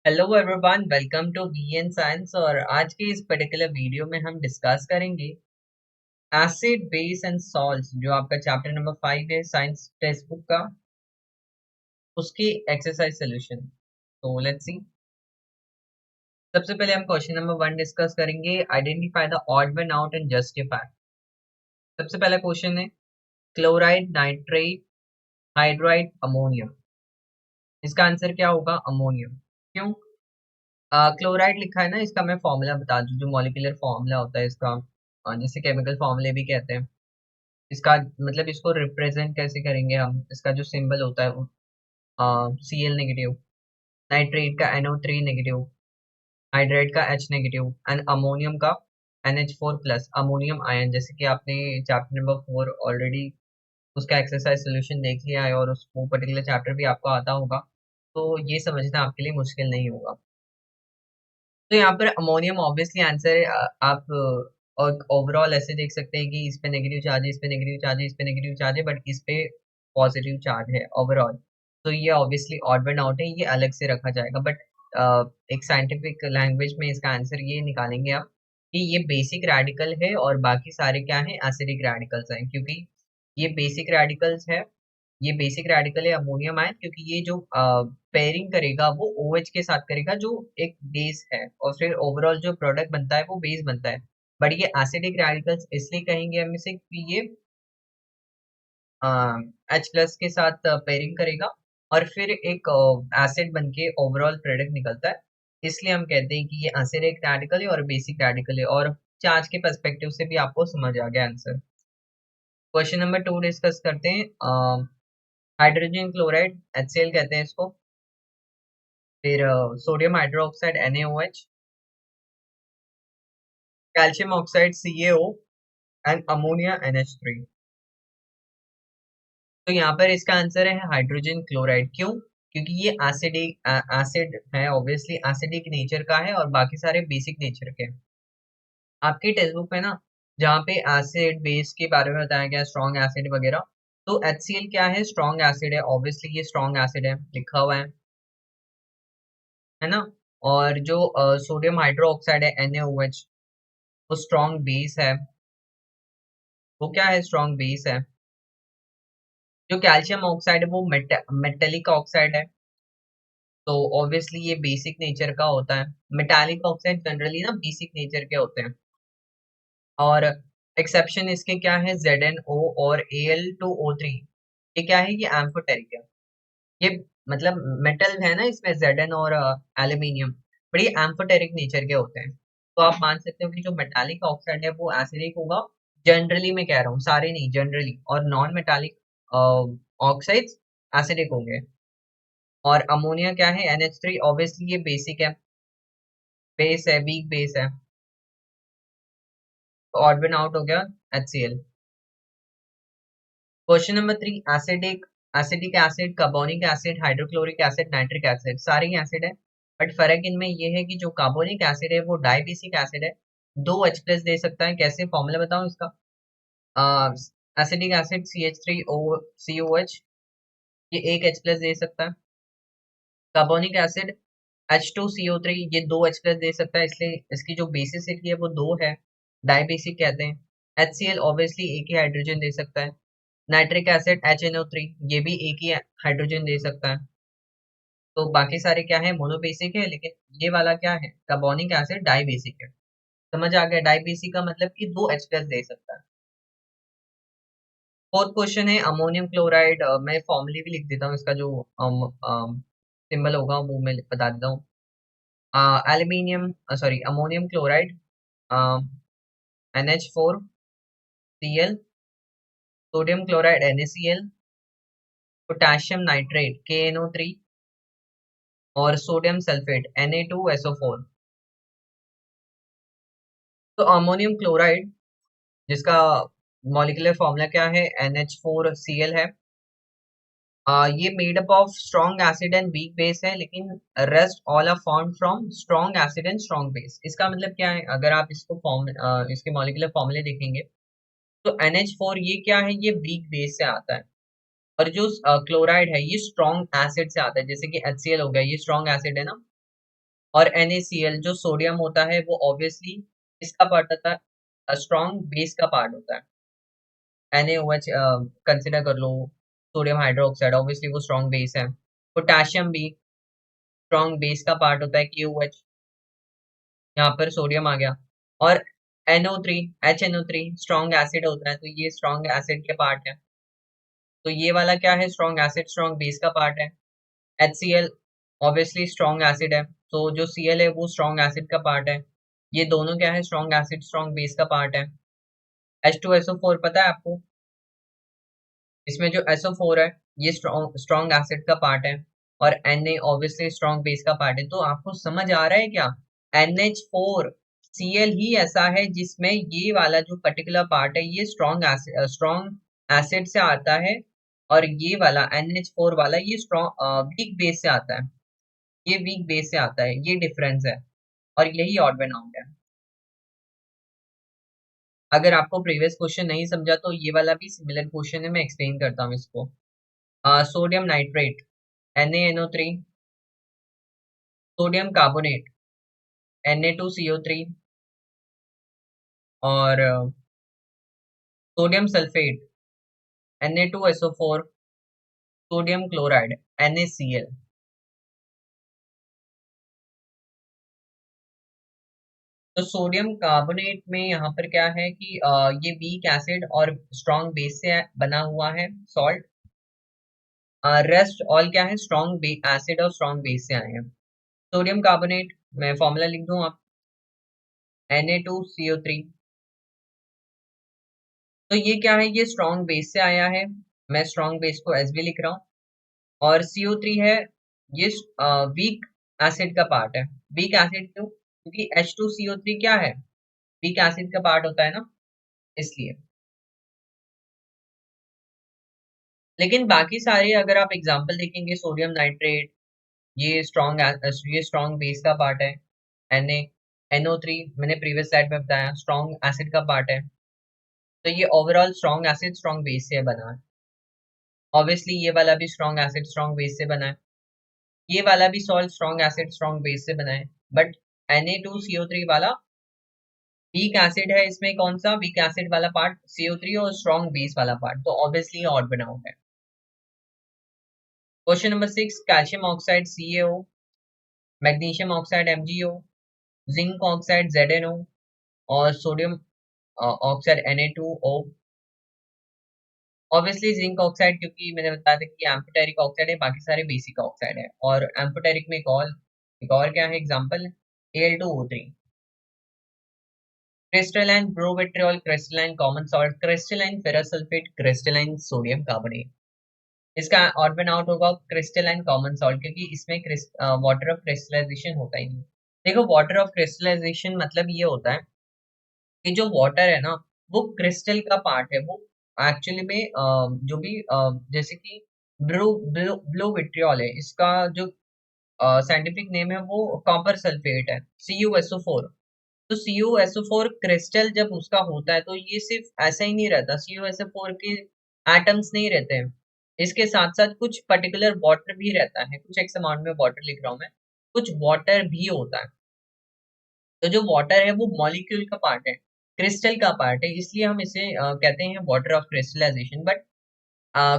Hello everyone, welcome to BN science. और आज के इस पर्टिकुलर वीडियो में हम डिस्कस करेंगे एसिड बेस एंड सॉल्ट्स, जो आपका चैप्टर नंबर 5 है साइंस टेक्स्ट बुक का, उसकी एक्सरसाइज सोल्यूशन। तो लेट्स सी। सबसे पहले हम क्वेश्चन नंबर 1 डिस्कस करेंगे, identify the odd one out and justify. सबसे पहला क्वेश्चन है क्लोराइड, नाइट्रेट, हाइड्राइड, अमोनियम। इसका आंसर क्या होगा? अमोनियम। क्यों? क्लोराइड लिखा है ना, इसका मैं फॉर्मूला बता दूं, जो मॉलिक्यूलर फॉर्मूला होता है इसका, जिसे केमिकल फॉर्मूले भी कहते हैं। इसका मतलब इसको रिप्रेजेंट कैसे करेंगे हम? इसका जो सिंबल होता है वो Cl नेगेटिव, नाइट्रेट का NO3 नेगेटिव, हाइड्रेट का H नेगेटिव एंड अमोनियम का NH4 प्लस, अमोनियम आयन। जैसे कि आपने चैप्टर नंबर 4 ऑलरेडी उसका एक्सरसाइज सोल्यूशन देख लिया है और उस वो पर्टिकुलर चैप्टर भी आपको आता होगा, तो ये समझना आपके लिए मुश्किल नहीं होगा। तो यहाँ पर अमोनियम ऑब्वियसली आंसर है। आप और ओवरऑल ऐसे देख सकते हैं कि इस पे नेगेटिव चार्ज है, इस पे नेगेटिव चार्ज है, इस पे नेगेटिव चार्ज है, बट इस पे पॉजिटिव चार्ज है ओवरऑल। तो ये ऑब्वियसली ऑड वन आउट है, ये अलग से रखा जाएगा। बट एक साइंटिफिक लैंग्वेज में इसका आंसर ये निकालेंगे आप कि ये बेसिक रेडिकल है और बाकी सारे क्या हैं? एसिडिक रेडिकल्स हैं, क्योंकि ये बेसिक रेडिकल्स है। ये बेसिक रेडिकल है अमोनियम आयन, क्योंकि ये जो पेयरिंग करेगा वो OH के साथ करेगा, जो एक बेस है, और फिर ओवरऑल जो प्रोडक्ट बनता है वो बेस बनता है। बट ये एसिडिक रेडिकल्स इसलिए कहेंगे हम इसे कि ये H प्लस के साथ पेयरिंग करेगा और फिर एक एसिड बन के ओवरऑल प्रोडक्ट निकलता है। इसलिए हम कहते हैं कि ये एसिडिक रेडिकल है और बेसिक रेडिकल है, और चार्ज के पर्सपेक्टिव से भी आपको समझ आ गया आंसर। क्वेश्चन नंबर 2 डिस्कस करते हैं। हाइड्रोजन क्लोराइड, HCl कहते हैं इसको। फिर sodium hydroxide, NaOH, calcium oxide, CaO and ammonia, NH3। तो यहाँ पर इसका आंसर है हाइड्रोजन क्लोराइड। क्यों? क्योंकि ये एसिडिक एसिड है, ऑब्वियसली एसिडिक नेचर का है और बाकी सारे बेसिक नेचर के हैं। आपकी टेक्स्ट बुक में ना, जहाँ पे एसिड बेस के बारे में बताया गया, स्ट्रॉन्ग एसिड वगैरह, तो HCl क्या है? स्ट्रॉन्ग एसिड है, ऑब्वियसली ये स्ट्रॉन्ग एसिड है, लिखा हुआ है ना। और जो सोडियम हाइड्रो ऑक्साइड है, NaOH, वो स्ट्रॉन्ग बेस है। वो क्या है? स्ट्रॉन्ग बेस है। जो कैल्शियम ऑक्साइड है वो मेटेलिक ऑक्साइड है, तो ऑब्वियसली ये बेसिक नेचर का होता है। मेटालिक ऑक्साइड जनरली ना बेसिक नेचर के होते हैं। और एक्सेप्शन इसके क्या है? ZnO और Al2O3। ये क्या है? ये एम्फोटेरिक है। ये मतलब मेटल है ना इसमें, Zn और एल्यूमिनियम, बट ये एम्फोटेरिक नेचर के होते हैं। तो आप मान सकते हो कि जो मेटालिक ऑक्साइड है वो एसिडिक होगा, जनरली मैं कह रहा हूँ, सारे नहीं, जनरली। और नॉन मेटालिक ऑक्साइड्स एसिडिक होंगे। और अमोनिया क्या है? NH3, ऑब्वियसली ये बेसिक है, बेस है, वीक बेस है। तो ऑड वन आउट हो गया HCl। Question number 3, acidic, acidic acid, carbonic acid, hydrochloric acid, nitric acid, सारे ही एसिड है। बट फर्क इनमें ये है कि जो कार्बोनिक एसिड है वो डाइबेसिक एसिड है, 2H प्लस दे सकता है। कैसे? फॉर्मूला बताऊं इसका। एसिडिक एसिड CH3COH, ये एक H प्लस दे सकता है। कार्बोनिक एसिड H2CO3, ये 2H प्लस दे सकता है, इसलिए इसकी जो बेसिसिटी है वो 2 है, डाइबेसिक कहते हैं। HCl ऑब्वियसली एक ही हाइड्रोजन दे सकता है। नाइट्रिक एसिड HNO3, ये भी एक ही हाइड्रोजन दे सकता है। तो बाकी सारे क्या है? मोनोबेसिक है, लेकिन ये वाला क्या है? कार्बोनिक एसिड डाइबेसिक है। समझ आ गया? डाइबेसिक का मतलब कि 2H प्लस दे सकता है। फोर्थ क्वेश्चन है अमोनियम क्लोराइड। मैं फॉर्मूले भी लिख देता हूँ, इसका जो सिंबल होगा वो मैं बता देता हूँ। Aluminium, sorry, ammonium chloride, NH4Cl, sodium chloride NaCl, potassium nitrate KNO3, और सोडियम सल्फेट Na2SO4। तो अमोनियम क्लोराइड, जिसका मॉलिक्यूलर फॉर्मूला क्या है? NH4Cl है। ये made up of strong acid and weak base है, लेकिन rest all are found from strong acid and strong base. इसका मतलब क्या है? अगर आप इसको इसके मॉलिक्यूलर फॉर्मूले देखेंगे, तो NH4 ये क्या है? ये वीक बेस से आता है। और जो क्लोराइड है ये स्ट्रॉन्ग एसिड से आता है, जैसे कि HCl हो गया, ये स्ट्रॉन्ग एसिड है ना। और NaCl जो सोडियम होता है वो ऑब्वियसली इसका पार्ट होता है, स्ट्रॉन्ग बेस का पार्ट होता है। NaOH कंसिडर कर लो, सोडियम हाइड्रोक्साइड ऑब्वियसली वो स्ट्रॉन्ग बेस है। पोटेशियम भी स्ट्रॉन्ग बेस का पार्ट होता है, KOH, यहाँ पर सोडियम आ गया। और NO3 HNO3 स्ट्रॉन्ग एसिड होता है, तो ये स्ट्रॉन्ग एसिड के पार्ट है। तो ये वाला क्या है, स्ट्रॉन्ग एसिड स्ट्रॉन्ग बेस का पार्ट है। HCl ऑब्वियसली स्ट्रॉन्ग एसिड है, तो जो Cl है वो स्ट्रॉन्ग एसिड का पार्ट है। ये दोनों क्या है, स्ट्रॉन्ग एसिड स्ट्रॉन्ग बेस का पार्ट है। H2SO4 पता है आपको, इसमें जो SO4 है ये स्ट्रॉन्ग एसिड का पार्ट है। और Na ऑब्वियसली स्ट्रॉन्ग बेस का पार्ट है। तो आपको समझ आ रहा है क्या, NH4Cl ही ऐसा है जिसमें ये वाला जो पर्टिकुलर पार्ट है ये स्ट्रॉन्ग एसिड से आता है, और ये वाला NH4 वाला ये स्ट्रॉन्ग वीक बेस से आता है। ये वीक बेस से आता है, ये डिफरेंस है, और यही ऑड वन आउट है। अगर आपको प्रीवियस क्वेश्चन नहीं समझा तो ये वाला भी सिमिलर क्वेश्चन है, मैं एक्सप्लेन करता हूँ इसको। Sodium nitrate NaNO3, sodium carbonate Na2CO3, और sodium sulphate Na2SO4, sodium chloride NaCl। तो सोडियम कार्बोनेट में यहाँ पर क्या है कि ये वीक एसिड और स्ट्रॉन्ग बेस से बना हुआ है सॉल्ट। रेस्ट ऑल क्या है, स्ट्रॉन्ग एसिड और स्ट्रॉन्ग बेस से आए हैं। सोडियम कार्बोनेट मैं फॉर्मूला लिख दूं आप, Na2CO3। तो ये क्या है, ये स्ट्रॉन्ग बेस से आया है, मैं स्ट्रॉन्ग बेस को एस भी लिख रहा हूँ। और CO3 है, ये वीक एसिड का पार्ट है। वीक एसिड क्यों, क्योंकि H2CO3 क्या है, वीक एसिड का पार्ट होता है ना, इसलिए। लेकिन बाकी सारे अगर आप एग्जांपल देखेंगे, सोडियम नाइट्रेट ये स्ट्रॉन्ग बेस का पार्ट है। NaNO3 मैंने प्रीवियस स्लाइड में बताया स्ट्रॉन्ग एसिड का पार्ट है। तो ये overall strong acid strong base से बना है। ऑब्वियसली ये वाला भी स्ट्रॉन्ग एसिड स्ट्रॉन्ग बेस से बना है, ये वाला भी salt strong acid strong base से बना है। बट Na2CO3 वाला वीक एसिड है, इसमें कौन सा वीक एसिड वाला पार्ट, CO3, और स्ट्रॉन्ग बेस वाला पार्ट, तो ऑब्वियसली ऑड बना है। Question number 6, calcium oxide CaO, magnesium oxide MgO, zinc oxide ZnO, और sodium oxide Na2O। Obviously zinc oxide, क्योंकि मैंने बताया था कि एम्फोटेरिक ऑक्साइड है, बाकी सारे बेसिक ऑक्साइड है। और एम्फोटेरिक में एक और क्या है example, Al2O3। Crystalline blue vitriol, crystalline common salt, crystalline ferrous sulphate, crystalline sodium carbonate. इसका ऑड वन आउट होगा क्रिस्टलाइन कॉमन सॉल्ट, क्योंकि इसमें वाटर ऑफ क्रिस्टलाइजेशन होता ही नहीं। देखो वाटर ऑफ क्रिस्टलाइजेशन मतलब ये होता है कि जो वाटर है ना वो क्रिस्टल का पार्ट है, वो एक्चुअली में जो भी जैसे कि ब्लू ब्लू ब्लू विट्रियल है, इसका जो साइंटिफिक नेम है वो कॉपर सल्फेट है, CuSO4। तो CuSO4 क्रिस्टल जब उसका होता है तो ये सिर्फ ऐसा ही नहीं रहता, CuSO4 के एटम्स नहीं रहते हैं, इसके साथ साथ कुछ पर्टिकुलर वाटर भी रहता है, कुछ एक्स अमाउंट में वाटर लिख रहा हूँ मैं, कुछ वाटर भी होता है। तो जो वाटर है वो मॉलिक्यूल का पार्ट है, क्रिस्टल का पार्ट है, इसलिए हम इसे कहते हैं water of crystallisation. But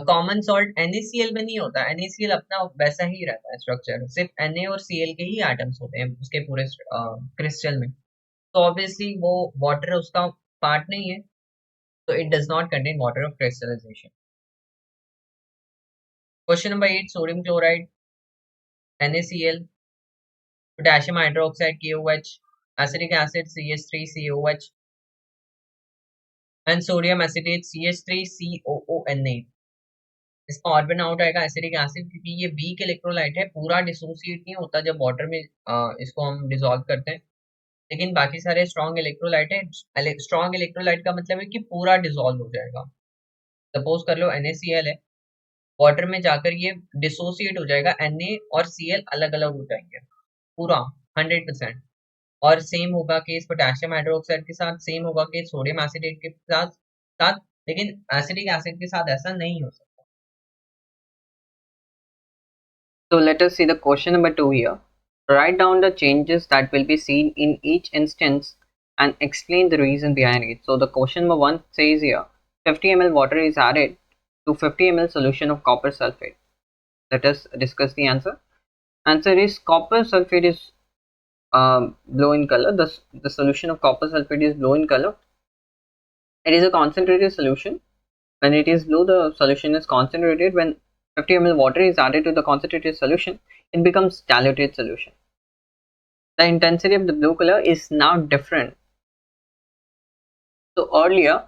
common salt NaCl में नहीं होता, NaCl अपना वैसा ही रहता है स्ट्रक्चर, सिर्फ Na और Cl के ही एटम्स होते हैं उसके पूरे क्रिस्टल में। तो ऑब्वियसली वो वाटर उसका पार्ट नहीं है, तो it does not contain water of crystallisation. Question number 8, sodium chloride NaCl, potassium hydroxide KOH, acetic acid CH3COH, and sodium acetate CH3COONA। इसका ऑड वन आउट आएगा एसिटिक एसिड, क्योंकि ये वीक इलेक्ट्रोलाइट है, पूरा डिसोसिएट नहीं होता जब वाटर में इसको हम डिसॉल्व करते हैं। लेकिन बाकी सारे स्ट्रॉन्ग इलेक्ट्रोलाइट है, स्ट्रॉन्ग इलेक्ट्रोलाइट का मतलब है कि पूरा डिसॉल्व हो जाएगा। सपोज कर लो NaCl है, वाटर में जाकर ये डिसोसिएट हो जाएगा, Na और Cl अलग अलग हो जाएंगे पूरा 100%। और सेम होगा केस पोटेशियम हाइड्रोक्साइड के साथ, सेम होगा केस सोडियम एसिडेट के साथ। लेकिन एसिडिक एसिड के साथ ऐसा नहीं हो सकता। So let us see the question number 2 here. Write down the changes that will be seen in each instance and explain the reason behind it. So the question number 1 says here 50 ml water is added to 50 ml solution of copper sulfate. Let us discuss the answer. Answer is copper sulfate is blue in color. The solution of copper sulfate is blue in color. It is a concentrated solution. When it is blue, the solution is concentrated. When 50 ml water is added to the concentrated solution, it becomes diluted solution. The intensity of the blue color is now different. So earlier,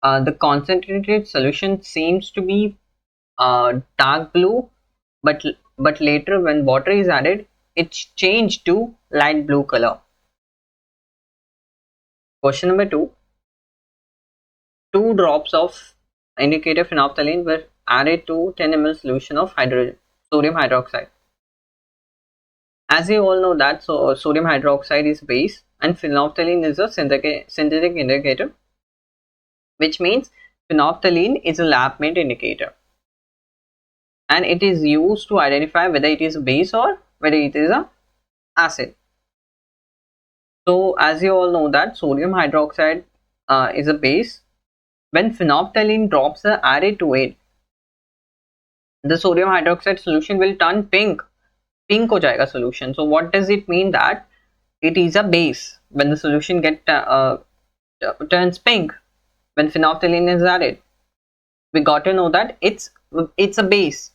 the concentrated solution seems to be dark blue, but later when water is added, it's changed to light blue color. Question number 2. 2 drops of indicator phenolphthalein were added to 10 ml solution of sodium hydroxide. As you all know that sodium hydroxide is base and phenolphthalein is a synthetic indicator, which means phenolphthalein is a lab made indicator and it is used to identify whether it is a base or whether it is a acid. So as you all know that sodium hydroxide is a base. When phenolphthalein drops are added to it, the sodium hydroxide solution will turn pink हो जाएगा solution. So what does it mean? That it is a base. When the solution turns pink when phenolphthalein is added, we got to know that it's a base.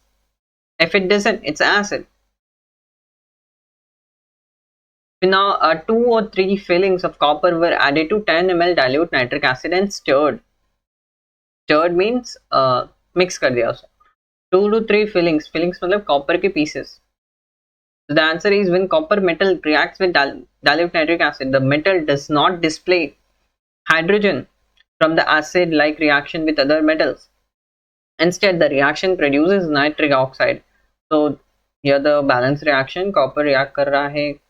If it doesn't, it's acid. Now 2 or 3 fillings of copper were added to 10 ml dilute nitric acid and stirred. Stirred means mix कर दिया उसे. 2 to 3 fillings मतलब copper के pieces. So the answer is when copper metal reacts with dilute nitric acid, the metal does not display hydrogen from the acid like reaction with other metals. Instead, the reaction produces nitric oxide. So here the balance reaction, copper react कर रहा है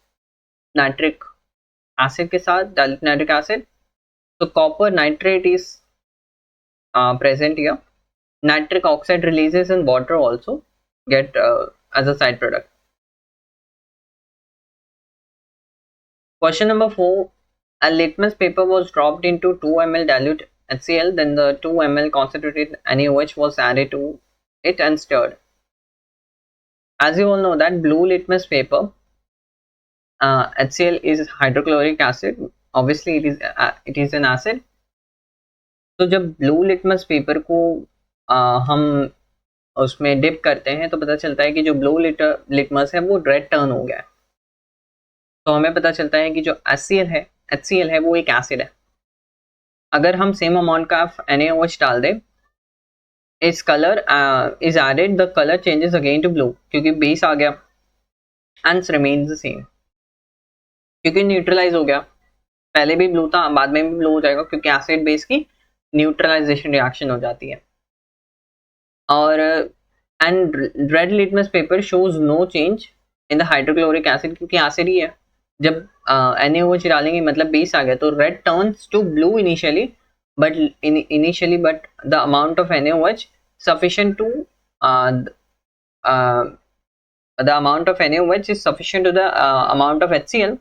nitric acid के साथ, dilute nitric acid. So copper nitrate is present here. Nitric oxide releases in water also get as a side product. Question number 4. A litmus paper was dropped into 2 ml dilute HCl, then the 2 ml concentrated NaOH was added to it and stirred. As you all know that blue litmus paper, HCl is hydrochloric acid. Obviously it is an acid. तो जब blue litmus paper को हम उसमें dip करते हैं तो पता चलता है कि जो ब्लू लिटमस है वो रेड टर्न हो गया है. तो हमें पता चलता है कि जो HCl है वो एक एसिड है. अगर हम सेम अमाउंट का NaOH डाल दें, इस colour is added, the colour changes again to blue क्योंकि बेस आ गया. एंड रिमेन्स द सेम क्योंकि न्यूट्रलाइज हो गया. पहले भी ब्लू था, बाद में भी ब्लू हो जाएगा क्योंकि एसिड बेस की न्यूट्रलाइजेशन रिएक्शन हो जाती है. और and red litmus paper shows no change in the hydrochloric acid क्योंकि एसिड ही है. जब NaOH डालेंगे मतलब बेस आ गया तो red turns to blue initially, but the amount of NaOH sufficient to the amount of NaOH is sufficient to the amount of HCl.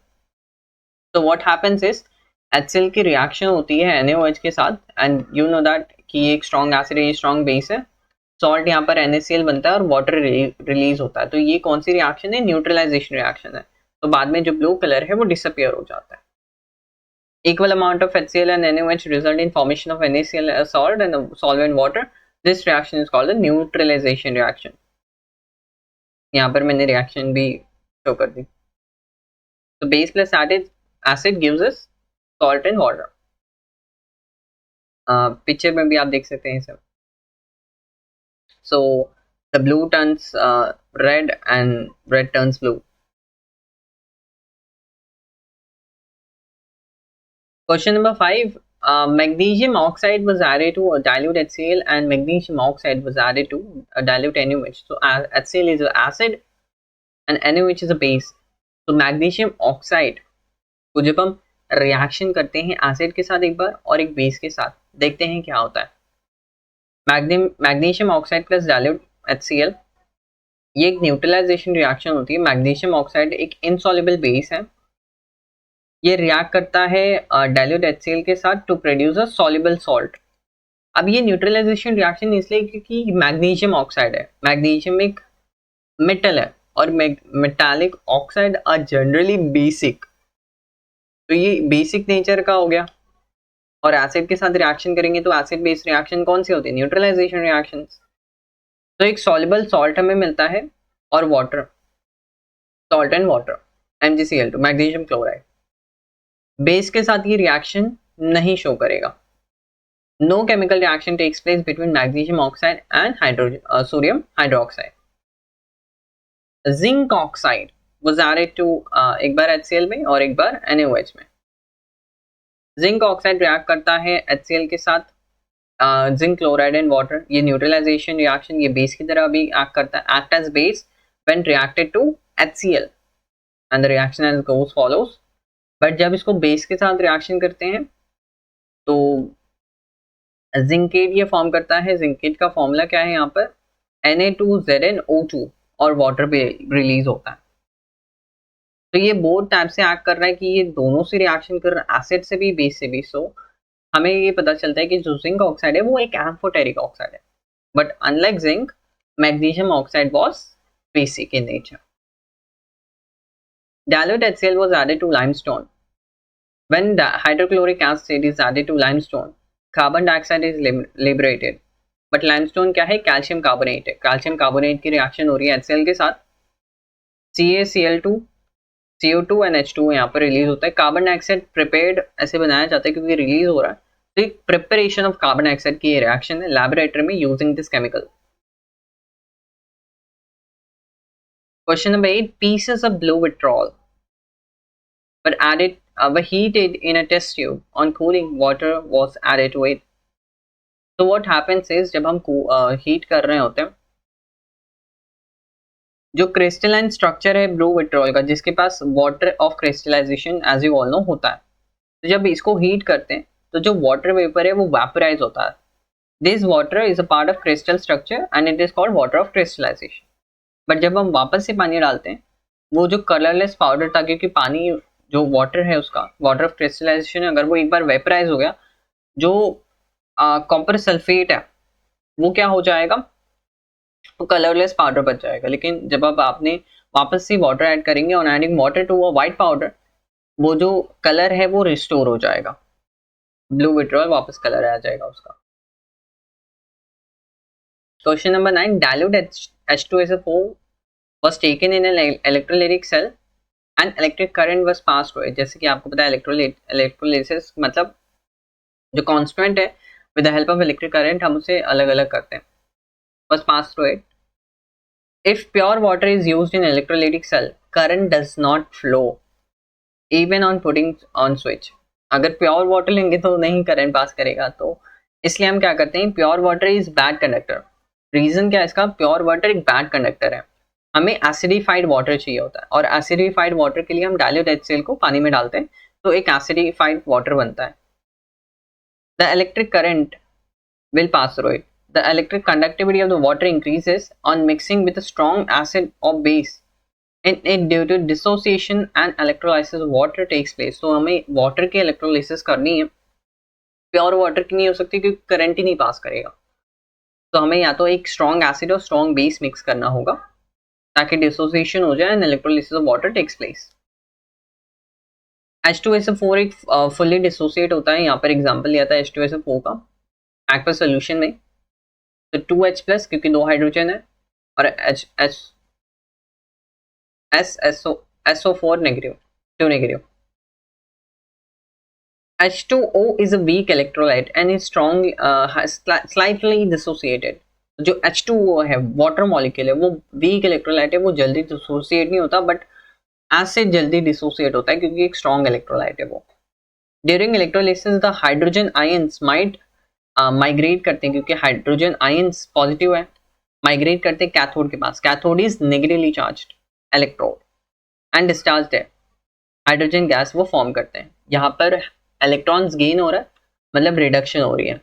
So what happens is HCl की reaction होती है NaOH के साथ, and you know that कि ये एक strong acid है, ये strong base है. Salt यहाँ पर NaCl बनता है और water release होता है. तो ये कौन सी reaction है? Neutralization reaction है. तो बाद में जो blue color है वो disappear हो जाता है. Equal amount of HCl and NaOH result in formation of NaCl salt and the solvent water. This reaction is called a neutralization reaction. यहाँ पर मैंने reaction भी show कर दी. So base plus acid gives us salt and water. Picture में भी आप देख सकते हैं सब. So the blue turns red and red turns blue. Question number 5. Magnesium oxide was added to a dilute HCl and magnesium oxide was added to a dilute NaOH. So HCl is an acid and NaOH is a base. So magnesium oxide को जब हम reaction करते हैं acid के साथ एक बार और एक बेस के साथ, देखते हैं क्या होता है. magnesium oxide plus dilute HCl ये एक न्यूट्रलाइजेशन रिएक्शन होती है। मैग्नीशियम ऑक्साइड एक इनसॉल्युबल बेस है, ये रिएक्ट करता है डाइल्यूट HCl के साथ to produce a soluble salt. अब ये न्यूट्रलाइजेशन रिएक्शन इसलिए क्योंकि मैग्नीशियम ऑक्साइड है, मैग्नीशियम एक मेटल है और metallic oxide are generally basic, तो ये बेसिक नेचर का हो गया। और एसिड के साथ रिएक्शन करेंगे तो एसिड बेस रिएक्शन कौन सी होती है? Neutralisation reactions. तो एक सॉल्युबल सॉल्ट हमें मिलता है और water, salt and water, MgCl2 magnesium chloride. Base के साथ ये रिएक्शन नहीं शो करेगा। No chemical reaction takes place between magnesium oxide and hydrogen sodium hydroxide. Zinc oxide was added to एक बार HCl में और एक बार NaOH में। जिंक ऑक्साइड रिएक्ट करता है HCl के साथ, जिंक क्लोराइड एंड वाटर। ये न्यूट्रलाइजेशन रिएक्शन, ये बेस की तरह भी एक्ट करता है, act as base when reacted to HCl and the reaction as goes follows. But जब इसको बेस के साथ रिएक्शन करते हैं तो जिंकेट ये फॉर्म करता है। जिंकेट का फॉर्मूला क्या है यहाँ पर? Na2ZnO2 और वाटर भी रिलीज होता है। तो ये बोथ टाइप से एक्ट कर रहा है कि ये दोनों से रिएक्शन कर रहा है, एसिड से भी बेस से भी। सो हमें ये पता चलता है कि जो जिंक ऑक्साइड है वो एक एम्फोटेरिक ऑक्साइड है, but unlike zinc magnesium oxide was basic in nature. Dilute HCl was added to limestone. When the hydrochloric acid is added to limestone, carbon dioxide is liberated. But limestone क्या है? Calcium carbonate है। Calcium carbonate की reaction हो रही है HCl के साथ, CaCl2 CO2 and H2 यहाँ पर रिलीज होता है। कार्बन डाइऑक्साइड प्रिपेयर्ड ऐसे बनाया जाता है क्योंकि रिलीज हो रहा है, तो एक प्रिपरेशन ऑफ कार्बन डाइऑक्साइड की रिएक्शन है लैबोरेटरी में using this chemical. Question number 8, pieces of blue vitriol were heated in a test tube. On cooling, water was added to it. So what happens is जब हम heat कर रहे होते हैं, जो क्रिस्टलाइन स्ट्रक्चर है ब्लू विट्रॉल का, जिसके पास water of crystallisation as you all know होता है, तो जब इसको हीट करते हैं तो जो वाटर वेपर है वो वेपराइज होता है। This water is a part of crystal structure and it is called water of crystallisation. But जब हम वापस से पानी डालते हैं, वो जो कलरलेस पाउडर था, क्योंकि पानी जो वाटर है उसका वाटर ऑफ क्रिस्टलाइजेशन, अगर वो एक बार वेपराइज हो गया, जो कॉपर सल्फेट है वो क्या हो जाएगा? वो कलरलेस पाउडर बच जाएगा। लेकिन जब अब आपने वापस से वाटर ऐड करेंगे, on adding water to a white powder, वो जो कलर है वो रिस्टोर हो जाएगा, ब्लू विट्रॉल वापस कलर आ जाएगा उसका। Question number 9, dilute H2SO4 was taken in an electrolytic cell and electric current was passed through it. जैसे कि आपको पता है इलेक्ट्रोलिसिस मतलब जो कांस्टेंट है, with the help of electric current हम उसे अलग अलग करते हैं, was passed through it. If pure water is used in electrolytic cell, current does not flow even on putting on switch. अगर प्योर वाटर लेंगे तो नहीं करंट पास करेगा, तो इसलिए हम क्या करते हैं? Pure water is bad conductor. Reason क्या है इसका? प्योर वाटर एक बैड कंडक्टर है, हमें एसिडिफाइड वाटर चाहिए होता है, और एसिडिफाइड वाटर के लिए हम डाइल्यूट HCl को पानी में डालते हैं, तो एक एसिडिफाइड वाटर बनता है। The electric current will pass through it. The electric conductivity of the water increases on mixing with a strong acid or base. In it, due to dissociation and electrolysis, water takes place. So हमें water की electrolysis करनी है, pure water की नहीं हो सकती क्योंकि current ही नहीं पास करेगा। तो हमें या तो एक स्ट्रॉन्ग एसिड और स्ट्रॉन्ग बेस मिक्स करना होगा ताकि डिसोसिएशन हो जाए and electrolysis of water takes place. H2SO4 एक फुल्ली डिसोसिएट होता है। यहाँ पर एग्जांपल लिया था H2SO4 का एक्वस सोल्यूशन में, तो 2H प्लस क्योंकि दो हाइड्रोजन है, और SO4 negative, 2 negative. H2O is a weak electrolyte and is strong slightly dissociated. जो H2O है वाटर मॉलिक्यूल है, वो वीक इलेक्ट्रोलाइट है, वो जल्दी डिसोसिएट नहीं होता, बट एसिड जल्दी डिसोसिएट होता है क्योंकि एक स्ट्रॉन्ग इलेक्ट्रोलाइट है वो। During electrolysis the hydrogen ions might migrate करते हैं, क्योंकि हाइड्रोजन आयंस पॉजिटिव है, माइग्रेट करते हैं कैथोड के पास। Cathode is negatively charged electrode and discharged है, हाइड्रोजन गैस वो फॉर्म करते हैं। यहाँ पर इलेक्ट्रॉन्स गेन हो रहा है, मतलब रिडक्शन हो रही है।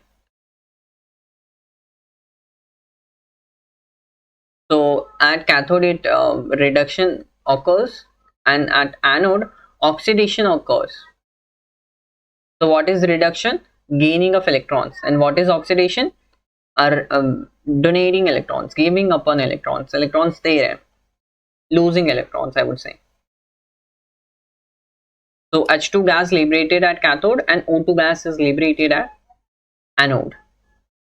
So at cathode it reduction occurs, and at anode oxidation occurs. So what is reduction? Gaining of electrons. And what is oxidation? Are donating electrons, giving upon electrons. Electrons there, losing electrons, I would say. So H2 gas liberated at cathode and O2 gas is liberated at anode.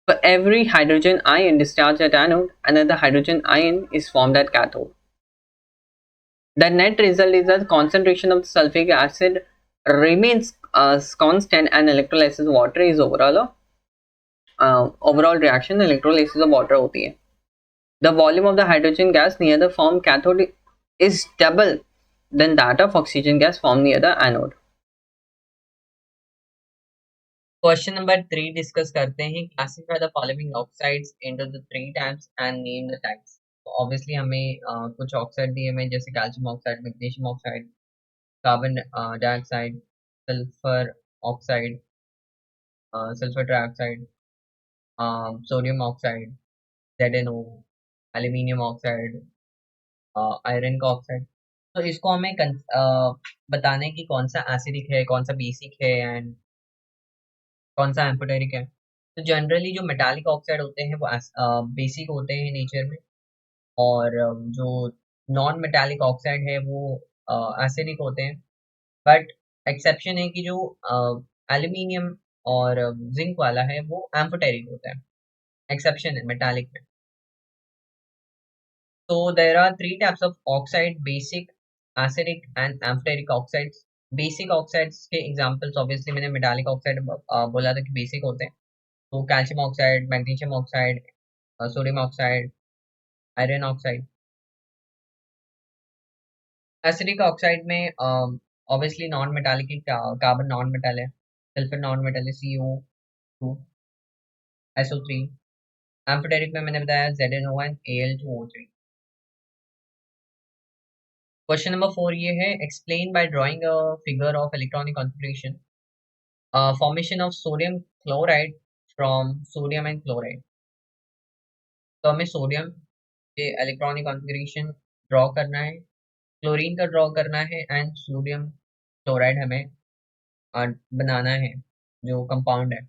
For every hydrogen ion discharged at anode, another hydrogen ion is formed at cathode. The net result is that the concentration of the sulfuric acid remains constant and electrolysis of water is overall reaction electrolysis of water होती है. The volume of the hydrogen gas near the formed cathode is double than that of oxygen gas formed near the anode. Question number 3 discuss करते हैं. Classify the following oxides into the 3 types and name the types. तो obviously हमें कुछ oxide दिए हुए जैसे calcium oxide, magnesium oxide, carbon dioxide, sulphur oxide, sulphur trioxide, sodium oxide, ZnO, aluminium oxide, iron का oxide. तो इसको हमें बताना है कि कौन सा एसिडिक है, कौन सा बेसिक है एंड कौन सा एम्फोटेरिक है. तो जनरली जो मेटालिक ऑक्साइड होते हैं वो बेसिक होते हैं नेचर में, और जो नॉन मेटालिक ऑक्साइड है वो एसिडिक होते हैं. बट एक्सेप्शन है कि जो एल्यूमिनियम और जिंक वाला है वो एम्फोटेरिक होता है. एक्सेप्शन है मेटालिक में. तो there are 3 types of oxide: basic, acidic and amphoteric oxides. Basic oxides के एग्जांपल्स ऑब्वियसली मैंने मेटालिक ऑक्साइड बोला था कि बेसिक होते हैं. तो calcium oxide, magnesium oxide, sodium oxide, iron oxide. Acidic oxide में obviously non metallic carbon non metal है, सल्फर नॉन मेटल है, CO2, SO3. एम्फोटेरिक में मैंने बताया ZnO and Al2O3. Question number 4 ये है: explain by drawing a figure of electronic configuration formation of sodium chloride from sodium and chloride. तो हमें sodium के इलेक्ट्रॉनिक कॉन्फ़िगरेशन ड्रॉ करना है, क्लोरीन का ड्रॉ करना है एंड सोडियम क्लोराइड हमें बनाना है जो कंपाउंड है.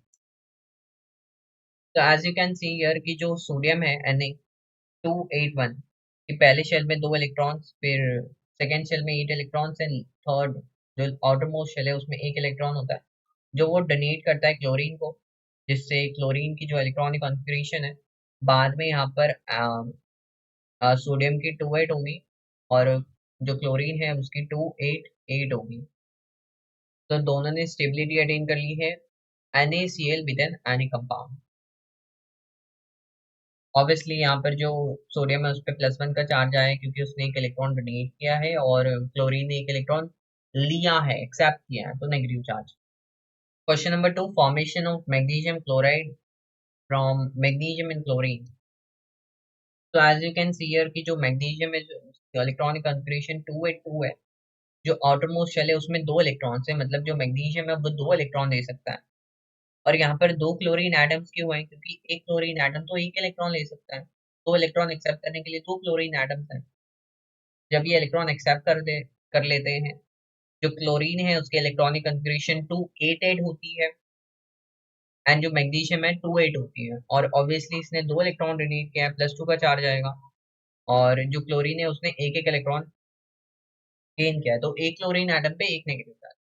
तो as you can see here कि जो सोडियम है Na281 कि पहले शेल में 2 इलेक्ट्रॉन्स, फिर सेकेंड शेल में 8 इलेक्ट्रॉन्स एंड थर्ड जो आउटरमोस्ट शेल है उसमें 1 इलेक्ट्रॉन होता है जो वो डोनेट करता है क्लोरीन को, जिससे क्लोरीन की जो इलेक्ट्रॉनिक कॉन्फ़िगरेशन है बाद में यहाँ पर सोडियम की 28 होगी और जो क्लोरीन है उसकी 288 होगी. तो दोनों ने स्टेबिलिटी अटेन कर ली है NaCl with an any compound. Obviously यहाँ पर जो सोडियम है उस पर +1 का चार्ज आया है क्योंकि उसने एक इलेक्ट्रॉन डोनेट किया है और क्लोरीन ने एक इलेक्ट्रॉन लिया है, एक्सेप्ट किया है, तो negative charge. Question number 2: formation of magnesium chloride from magnesium and chlorine. तो as you can see here कि जो मैग्नीशियम है जो इलेक्ट्रॉनिक कॉन्फ़िगरेशन 282 है, जो आउटरमोस्ट शेल है उसमें 2 इलेक्ट्रॉन्स है, मतलब जो मैग्नीशियम है वो 2 इलेक्ट्रॉन दे सकता है. और यहाँ पर 2 क्लोरीन एटम्स क्यों हैं? क्योंकि एक क्लोरीन एटम तो 1 इलेक्ट्रॉन ले सकता है, 2 इलेक्ट्रॉन एक्सेप्ट करने के लिए 2 क्लोरीन एटम्स हैं. जब ये इलेक्ट्रॉन एक्सेप्ट कर लेते हैं, जो क्लोरीन है उसकी इलेक्ट्रॉनिक कॉन्फ़िगरेशन 288 होती है एंड जो मैग्नीशियम है 28 होती है. और ऑब्वियसली इसने 2 इलेक्ट्रॉन डोनेट किया है, +2 का चार्ज आएगा, और जो क्लोरीन है उसने एक इलेक्ट्रॉन गेन किया है, तो एक क्लोरीन एटम पे एक negative charge.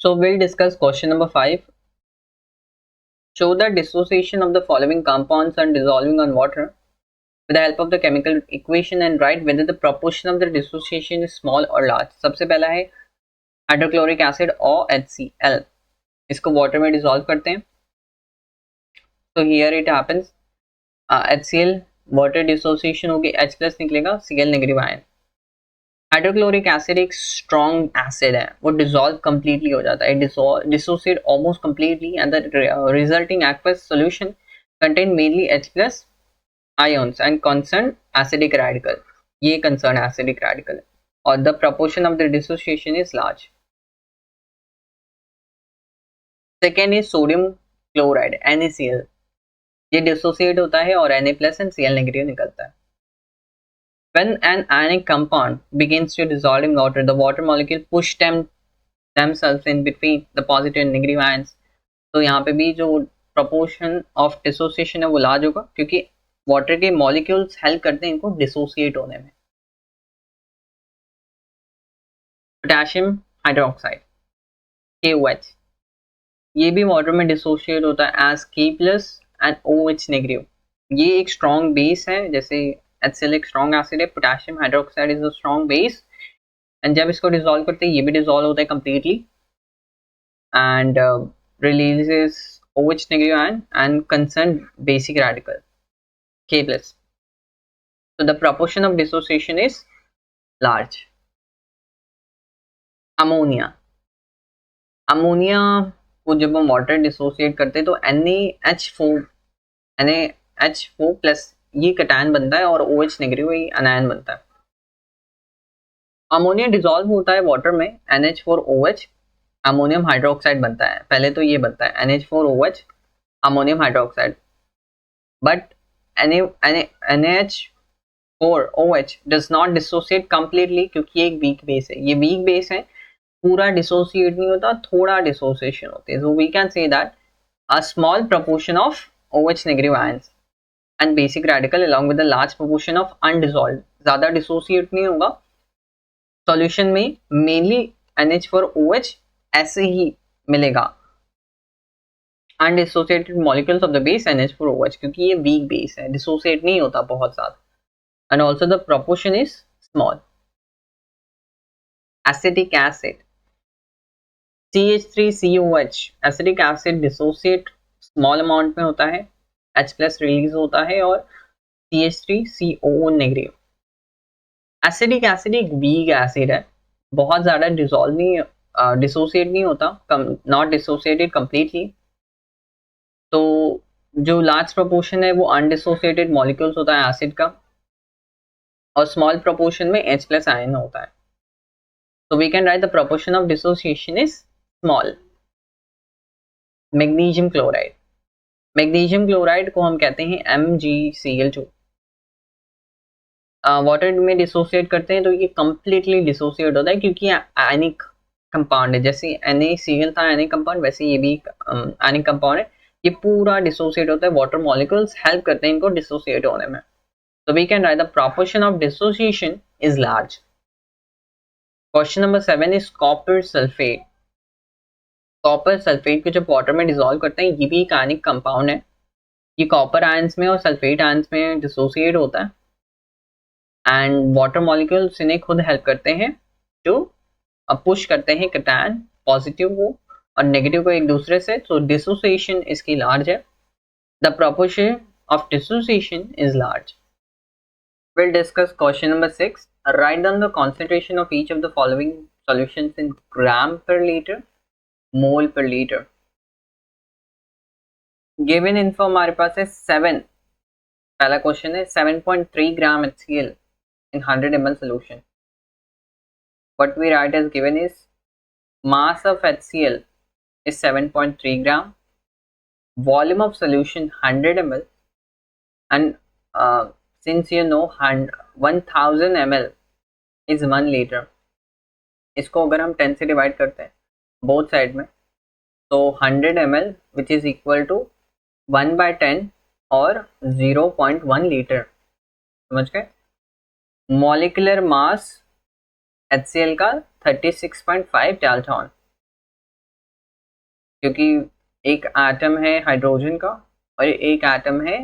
So we'll discuss question number 5. Show the dissociation of the following compounds and dissolving on water with the help of the chemical equation and write whether the proportion of the dissociation is small or large. सबसे पहला है hydrochloric acid और HCl. इसको water में dissolve करते हैं. तो here it happens HCl water dissociation होगी, H+ निकलेगा, Cl negative ion. Hydrochloric acid एक स्ट्रॉन्ग एसिड है, वो डिसॉल्व कंप्लीटली हो जाता है, dissociate almost completely and the resulting aqueous solution contain mainly H+ ions and concern acidic radical. ये concern acidic radical है और the proportion of the dissociation is large. Second is sodium chloride NaCl. ये dissociate होता है और Na plus and Cl negative निकलता है. When an ionic compound begins to dissolve in water, the water molecule push themselves in between the positive and negative ions. तो यहाँ पे भी जो proportion of dissociation है वो लार्ज होगा, क्योंकि वाटर के मॉलिक्यूल्स हेल्प करते हैं इनको डिसोसिएट होने में. पोटेशियम हाइड्रोक्साइड KOH, ये भी वाटर में डिसोशिएट होता है as K+ and OH negative. ये एक स्ट्रॉन्ग बेस है, जैसे HCl एक स्ट्रॉन्ग एसिड है, potassium hydroxide is a strong base, and जब इसको डिसॉल्व करते हैं ये भी डिसॉल्व होता है completely and releases OH negative ion and concern basic radical K+. So the proportion of dissociation is large. Ammonia को जब हम वाटर डिसोसिएट करते हैं तो NaH4 प्लस ये कटायन बनता है और OH नेगेटिव ये अनायन बनता है. अमोनिया डिसॉल्व होता है वाटर में NH4OH अमोनियम हाइड्रोक्साइड बनता है. पहले तो ये बनता है NH4OH ammonium hydroxide, but NaH4OH does not dissociate completely, क्योंकि ये एक वीक बेस है. ये वीक बेस है, पूरा डिसोसिएट नहीं होता, थोड़ा डिसोसिएशन होती है. So we can say that a small proportion of OH negative ions and basic radical along with a large proportion of undissolved, ज़्यादा डिसोसिएट नहीं होगा. सॉल्यूशन में मेनली NH4OH ऐसे ही मिलेगा, undissociated molecules of the base NH4OH, क्योंकि ये week base है, dissociate नहीं होता बहुत ज़्यादा, and also the proportion is small. Acetic acid CH3COH, acetic acid dissociate small amount में होता है, H+ रिलीज होता है और CH3COO नेगेटिव. एसिडिक एसिड एक वीक एसिड है, बहुत ज़्यादा डिसॉल्व नहीं, डिसोसिएट नहीं होता, नॉट डिसोसिएटेड कंप्लीटली. तो जो लार्ज प्रोपोर्शन है वो अनडिसोसिएटेड मॉलिक्यूल्स होता है एसिड का, और स्मॉल प्रोपोर्शन में H+ आयन होता है. So we can write the proportion of dissociation is small. Magnesium chloride, magnesium chloride को हम कहते हैं MgCl2. वाटर में डिसोसिएट करते हैं तो ये कंप्लीटली डिसोसिएट होता है, क्योंकि आयनिक कंपाउंड है. जैसे NaCl था आयनिक कंपाउंड, वैसे ये भी आयनिक कंपाउंड है. ये पूरा डिसोसिएट होता है, वाटर मॉलिक्यूल्स हेल्प करते हैं इनको डिसोसिएट होने में. So we can write the proportion of dissociation is large. Question number 7 is copper sulphate. Copper sulphate को जब वाटर में डिसॉल्व करते हैं, ये भी एक आयनिक कंपाउंड है. ये कॉपर आयंस में और सल्फेट आयंस में डिसोसिएट होता है, एंड वाटर मॉलिक्यूल्स इन्हें खुद हेल्प करते हैं, जो पुश करते हैं कटायन पॉजिटिव को और नेगेटिव को एक दूसरे से. तो डिसोसिएशन इसकी लार्ज है. The proportion of dissociation is large. We'll discuss question number 6. Write down the concentration of each of the following solutions in gram per liter, mole per liter. Given info हमारे पास है 7. पहला question है 7.3 ग्राम HCl in 100 ml solution. What we write as given is mass of HCl is 7.3 gram, volume of solution 100 ml, and since you know 1000 ml is 1 liter, इसको अगर हम 10 से divide करते हैं बोथ साइड में, तो 100 ml which is equal to 1/10 और 0.1 litre. समझ गए. मॉलिक्यूलर मास HCl का 36.5 डाल्टन, क्योंकि एक एटम है हाइड्रोजन का और एक एटम है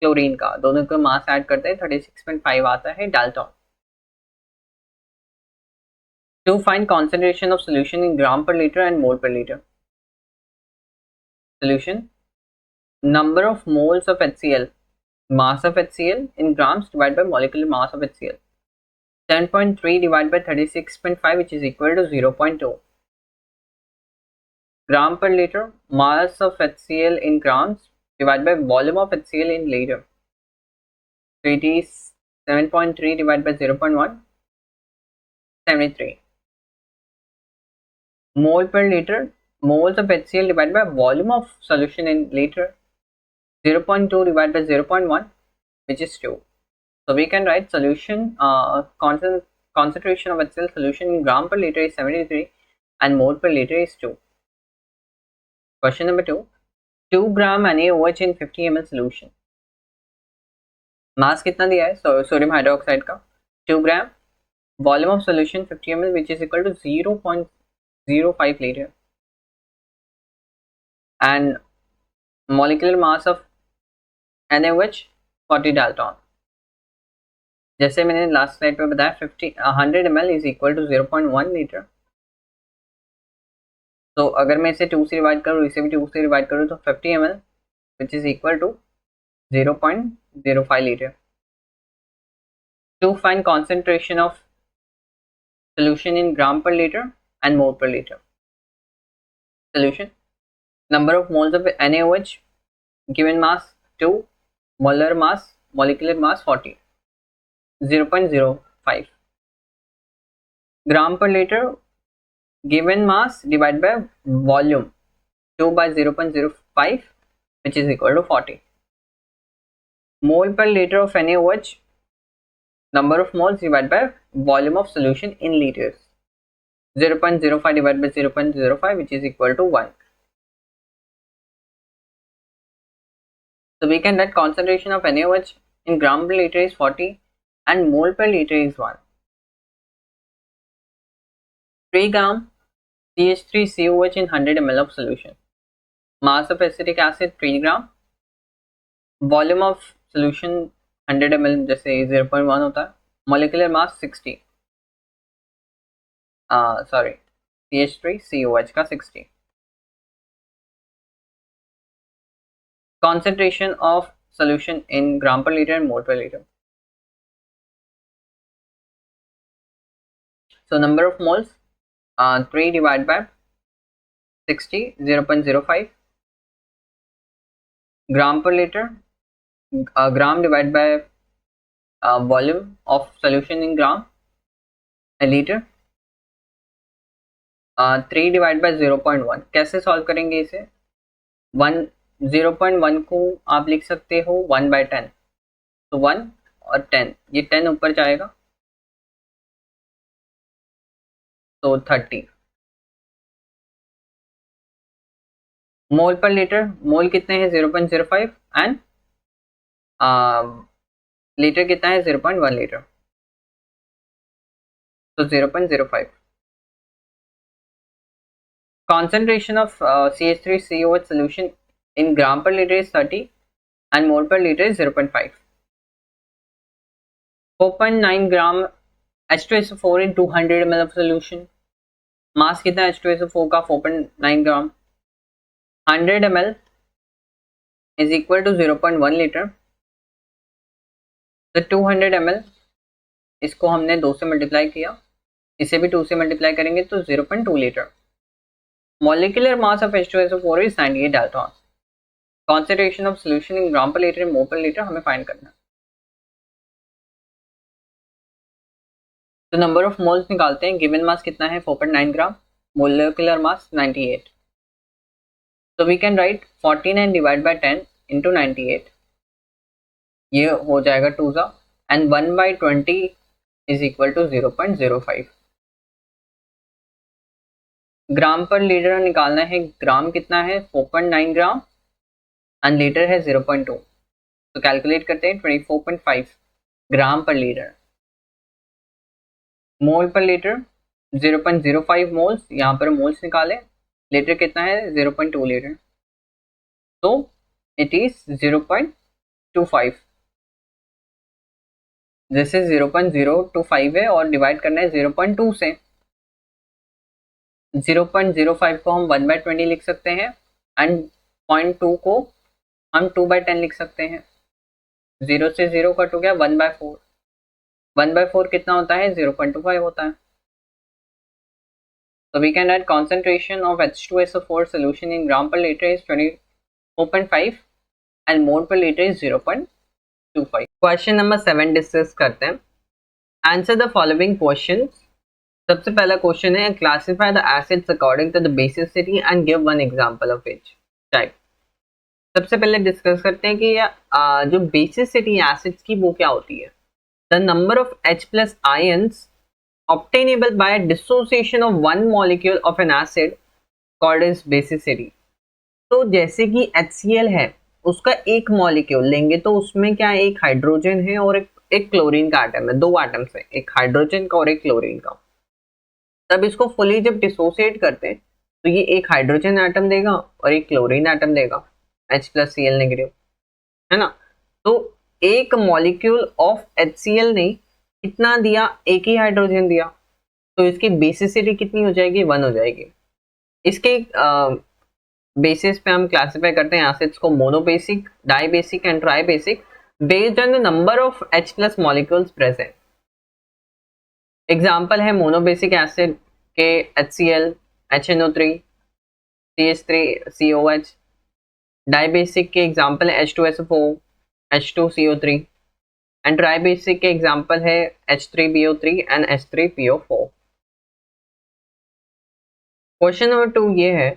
क्लोरीन का, दोनों को मास ऐड करते हैं 36.5 आता है dalton. To find concentration of solution in gram पर litre and mole per litre. Solution number of moles of HCl, mass of HCl in grams divided by molecular mass of HCl. 10.3 divided by 36.5 which is equal to 0.2. Gram per liter, mass of HCl in grams divided by volume of HCl in liter. So it is 7.3 divided by 0.1, 73. Mole per liter, moles of HCl divided by volume of solution in liter. 0.2 divided by 0.1, which is 2. So we can write solution concentration of HCl solution in gram per liter is 73 and mole per liter is 2. Question number 2. 2 gram NaOH in 50 ml solution. Mass कितना दिया है sodium hydroxide का 2 gram, volume of solution 50 ml which is equal to 0.05 liter and molecular mass of NaOH 40 Dalton. जैसे मैंने last slide पे बताया 100 ml is equal to 0.1 liter. तो अगर मैं इसे 2 से डिवाइड करूँ, इसे भी 2 से डिवाइड करूँ तो 50 ml which is equal to 0.05 liter. To find concentration of solution in gram per liter and mole per liter. Solution: number of moles of NaOH, given mass 2, molar mass, molecular mass 40, 0.05. Gram per liter, given mass divided by volume 2 by 0.05, which is equal to 40. Mole per liter of NaOH, number of moles divided by volume of solution in liters, 0.05 divided by 0.05, which is equal to 1. So we can write concentration of NaOH in gram per liter is 40 and mole per liter is 1. 3 gram CH3COH in 100 ml of solution. Mass of acetic acid 3 gram. Volume of solution 100 ml जैसे 0.1 होता है. Molecular mass 60. CH3COH का 60. Concentration of solution in gram per liter and mole per liter. So number of moles 3 divided by 60, 0.05. Gram per liter, gram divided by volume of solution in gram, a liter. 3 divided by 0.1. कैसे solve करेंगे इसे? 0.1 को आप लिख सकते हो 1 by 10. तो 1 और 10, ये 10 ऊपर जाएगा तो 30. मोल पर लीटर, मोल कितने हैं 0.05 एंड लीटर कितना है 0.1 लीटर, तो 0.05. Concentration of CH3COH solution in gram per liter is 30 and mole per liter is 0.5. 4.9 gram H2SO4 in 200 ml of solution. Mass कितना है H2SO4 का 4.9 ग्राम. 100 ml is equal to 0.1 liter. तो 200 ml इसको हमने 2 से मल्टीप्लाई किया, इसे भी 2 से मल्टीप्लाई करेंगे तो 0.2 litre. Molecular mass of H2SO4 is 98 daltons. Concentration of solution in gram per liter and mole per liter हमें फाइंड करना है. तो नंबर ऑफ मोल्स निकालते हैं. गिवन मास कितना है 4.9 ग्राम, मोलिकुलर मास 98. तो we can write 49 divide by 10 into 98, ये हो जाएगा 2 सा, and 1 by 20 is equal to 0.05. Gram पर लीटर निकालना है. ग्राम कितना है 4.9 ग्राम एंड लीटर है 0.2, तो कैलकुलेट करते हैं 24.5 ग्राम पर लीटर. मोल पर लीटर 0.05 मोल्स, यहाँ पर मोल्स निकालें. लीटर कितना है 0.2 लीटर, तो इट इज 0.25. जैसे 0.025 है और डिवाइड करना है 0.2 से. 0.05 को हम 1 by 20 लिख सकते हैं एंड 0.2 को हम 2 by 10 लिख सकते हैं. 0 से 0 कट हो गया 1 by 4. 1 by 4 कितना होता है 0.25 होता है. So we can write concentration of H2SO4 solution in gram per liter is 24.5 and mole per liter is 0.25. Question number 7 discuss करते हैं. Answer the following questions. सबसे पहला क्वेश्चन है classify the acids according to the basicity and give one example of each type. सबसे पहले discuss करते हैं कि जो बेसिसिटी एसिड्स की वो क्या होती है। The number of H plus ions obtainable by dissociation of one molecule of an acid called as basicity। तो जैसे कि HCl है, उसका एक मॉलिक्यूल लेंगे तो उसमें क्या है, एक हाइड्रोजन है और एक क्लोरीन का एटम है, दो एटम्स है, एक हाइड्रोजन का और एक क्लोरीन का। तब इसको फुली जब डिसोसिएट करते हैं तो ये एक हाइड्रोजन एटम देगा और एक क्लोरीन एटम देगा, H प्लस Cl नेगेटिव, है ना। तो एक मॉलिक्यूल ऑफ HCl ने कितना दिया, एक ही हाइड्रोजन दिया, तो इसकी बेसिसिटी कितनी हो जाएगी, 1 हो जाएगी। इसके बेसिस पे हम क्लासिफाई करते हैं एसिड्स को monobasic, dibasic and tribasic based on the number of H plus molecules present. Example है मोनोबेसिक एसिड के HCl, HNO3, CH3, COH। Dibasic के एग्जाम्पल है H2SO4, H2CO3 एंड ट्राइबेसिक के एग्जाम्पल है H3BO3 and H3PO4। Question number 2 ये है,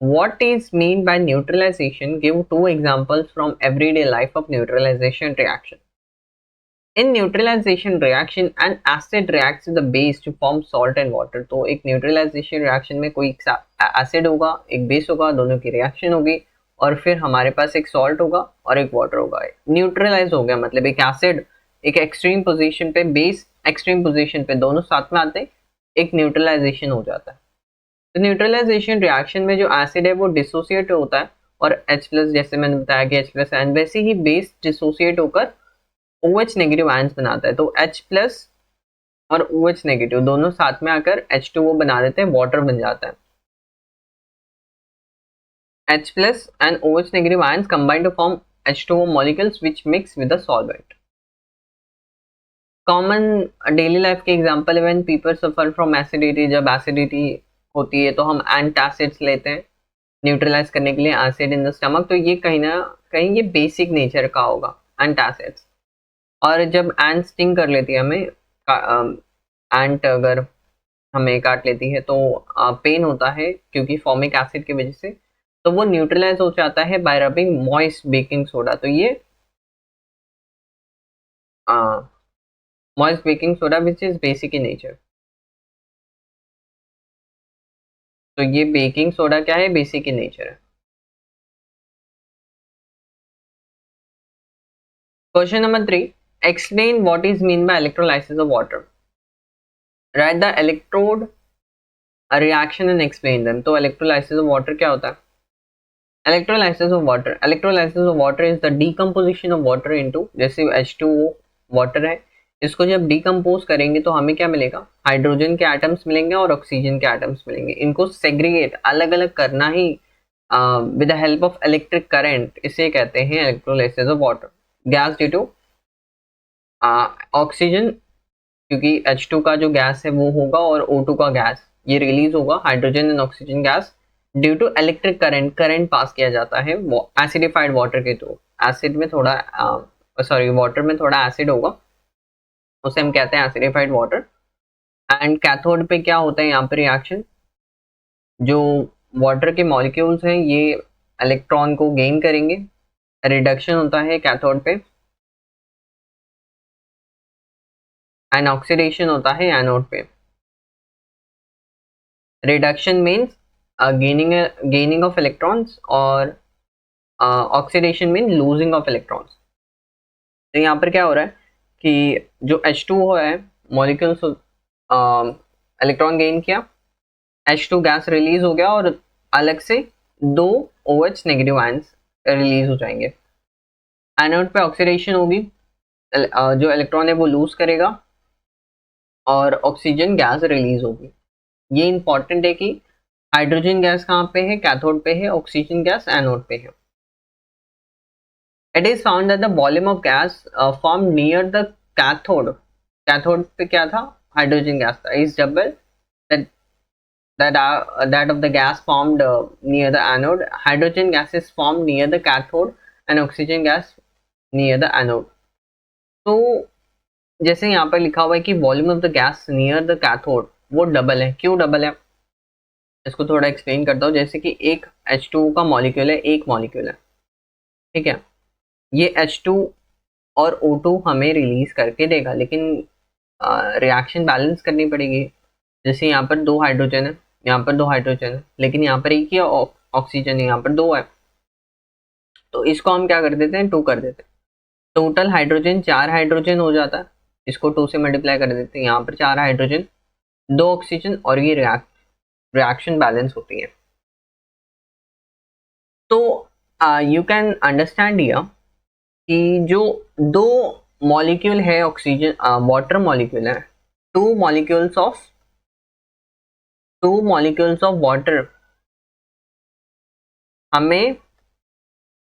what is mean by neutralization? Give 2 examples from everyday life of neutralization reaction. In neutralization reaction, an acid reacts with the base to form salt and water। तो एक neutralization reaction में कोई acid होगा, एक base होगा, दोनों की reaction होगी और फिर हमारे पास एक salt होगा और एक water होगा। न्यूट्रलाइज हो गया मतलब एक acid एक extreme position पे, base extreme position पे, दोनों साथ में आते हैं, एक न्यूट्रलाइजेशन हो जाता है। तो न्यूट्रलाइजेशन रिएक्शन में जो एसिड है वो डिसोसिएट होता है और H प्लस, जैसे मैंने बताया कि H प्लस आयन, वैसे ही बेस डिसोसिएट होकर OH नेगेटिव आयंस बनाता है। तो H प्लस और OH नेगेटिव दोनों साथ में आकर H2O बना देते हैं, वाटर बन जाता है। H plus and OH negative ions combine to form H2O molecules which mix with the solvent. Common daily life के एग्जांपल है when people suffer from acidity. जब एसिडिटी होती है तो हम एंटासिड्स लेते हैं न्यूट्रलाइज करने के लिए एसिड इन द स्टमक। तो ये कहीं ना कहीं ये बेसिक नेचर का होगा एंटासिड्स। और जब एंट स्टिंग कर लेती है हमें, एंट अगर हमें काट लेती है तो पेन होता है क्योंकि फॉर्मिक एसिड की वजह से, तो वो न्यूट्रलाइज हो जाता है bye rubbing moist baking soda. तो ये moist baking soda which is basic in nature. तो ये बेकिंग सोडा क्या है, बेसिक इन नेचर है। Question number 3, explain what is mean by electrolysis of water. Right the electrode reaction and explain them. तो electrolysis of water क्या होता है? Electrolysis of water is the decomposition of water into, जैसे H2O water है, इसको जब decompose करेंगे तो हमें क्या मिलेगा, हाइड्रोजन के एटम्स मिलेंगे और ऑक्सीजन के एटम्स मिलेंगे। इनको सेग्रीगेट अलग अलग करना ही with the help of electric current, इसे कहते हैं electrolysis of water. Gas due to oxygen, क्योंकि H2 का जो गैस है वो होगा और O2 का गैस ये रिलीज होगा, hydrogen and oxygen gas due to electric current pass किया जाता है एसिडिफाइड वाटर के थ्रू। एसिड में थोड़ा वाटर में थोड़ा एसिड होगा, उसे हम कहते हैं एसिडिफाइड वाटर। एंड कैथोड पे क्या होता है यहाँ पे रिएक्शन, जो वाटर के मॉलिक्यूल्स हैं ये इलेक्ट्रॉन को गेन करेंगे, रिडक्शन होता है कैथोड पे, एंड ऑक्सीडेशन होता है एनोड पे। Reduction means gaining of electrons और oxidation mean losing of electrons. तो यहाँ पर क्या हो रहा है कि जो H2O है मॉलिक्यूल्स इलेक्ट्रॉन गेन किया, H2 गैस रिलीज हो गया और अलग से दो OH नेगेटिव आयंस रिलीज हो जाएंगे। एनोड पे ऑक्सीडेशन होगी, जो इलेक्ट्रॉन है वो लूज करेगा और ऑक्सीजन गैस रिलीज होगी। ये इंपॉर्टेंट है कि हाइड्रोजन गैस कहाँ पे है, कैथोड पे है, ऑक्सीजन गैस एनोड पे है। It is found that the volume of gas formed near the cathode पे क्या था, हाइड्रोजन गैस था, is double that of the gas formed near the anode. Hydrogen gas is formed near the cathode and oxygen gas near the anode. तो जैसे यहाँ पर लिखा हुआ है कि volume of the gas near the cathode वो डबल है। क्यों डबल है, इसको थोड़ा एक्सप्लेन करता हूँ। जैसे कि एक H2O का मॉलिक्यूल है, एक मॉलिक्यूल है, ठीक है, ये H2 और O2 हमें रिलीज करके देगा, लेकिन रिएक्शन बैलेंस करनी पड़ेगी। जैसे यहाँ पर 2 हाइड्रोजन है, यहाँ पर 2 हाइड्रोजन है, लेकिन यहाँ पर एक ही ऑक्सीजन है, यहाँ पर 2 है, तो इसको हम क्या कर देते हैं, 2 कर देते हैं। टोटल हाइड्रोजन 4 हाइड्रोजन हो जाता है, इसको 2 से मल्टीप्लाई कर देते हैं, यहाँ पर 4 हाइड्रोजन 2 ऑक्सीजन, और ये रिएक्शन बैलेंस होती है। तो यू कैन अंडरस्टैंड हियर कि जो 2 मॉलिक्यूल है ऑक्सीजन, वाटर मॉलिक्यूल है, 2 मॉलिक्यूल्स ऑफ वाटर हमें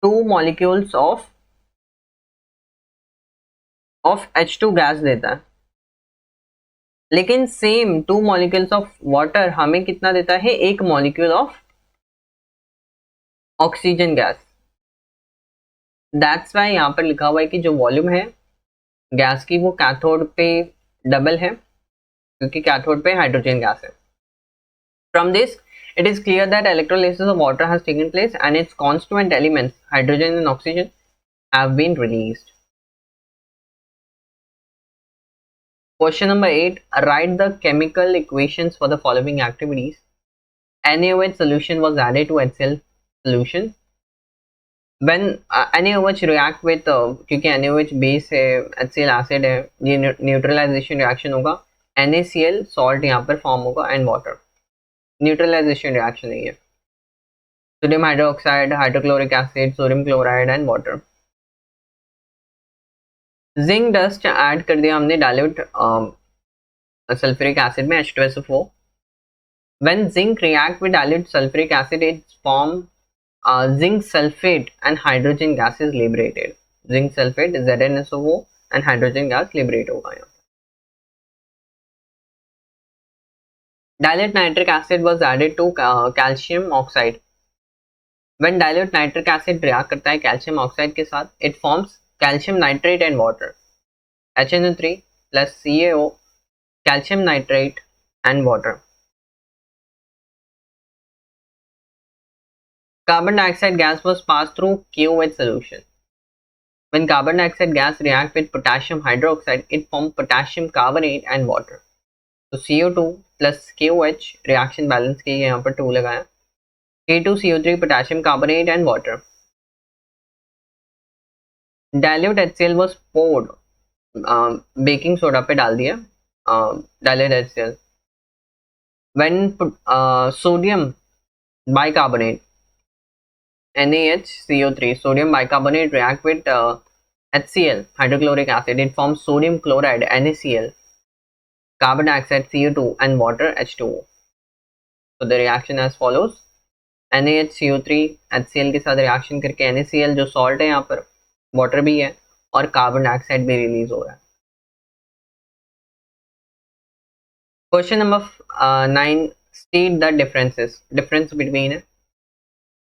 2 मॉलिक्यूल्स ऑफ H2 गैस देता है, लेकिन सेम 2 मॉलिक्यूल्स ऑफ वाटर हमें कितना देता है, 1 molecule of oxygen gas. That's why यहाँ पर लिखा हुआ है कि जो वॉल्यूम है गैस की वो कैथोड पे डबल है, क्योंकि कैथोड पे हाइड्रोजन गैस है। From this it is clear that electrolysis of water has taken place and its constituent elements hydrogen and oxygen have been released. Question number 8, write the chemical equations for the following activities. NaOH solution was added to HCl solution. When NaOH react with क्योंकि NaOH base है, HCl acid है, ये neutralisation reaction होगा, NaCl salt यहाँ पर form होगा and water, neutralisation reaction है ये, sodium hydroxide, hydrochloric acid, sodium chloride and water. Zinc dust add कर दिया हमने डाइल्यूट सल्फ्यूरिक एसिड में H2SO4. When zinc react with dilute sulfuric acid, it form zinc sulfate and hydrogen gas is liberated. Zinc sulfate ZnSO4 and hydrogen gas liberate होगा यहाँ। Dilute nitric acid was added to calcium oxide. When dilute nitric acid react करता है calcium oxide के साथ, it forms calcium nitrate and water. HNO3 plus CaO, calcium nitrate and water. Carbon dioxide gas was passed through KOH solution. When carbon dioxide gas react with potassium hydroxide, it forms potassium carbonate and water. So CO2 plus KOH reaction balance के यहाँ पर 2 लगाया, K2CO3 potassium carbonate and water. Dilute HCl was poured, baking soda पे डाल दिया dilute HCl. When sodium bicarbonate NaHCO3 sodium bicarbonate react with HCl hydrochloric acid, it forms sodium chloride NaCl, carbon dioxide CO2 and water H2O. So the reaction as follows, NaHCO3 HCl के साथ reaction करके NaCl जो salt है यहाँ पर, water भी है और कार्बन डाइऑक्साइड भी रिलीज हो रहा है। Question number 9, state the difference between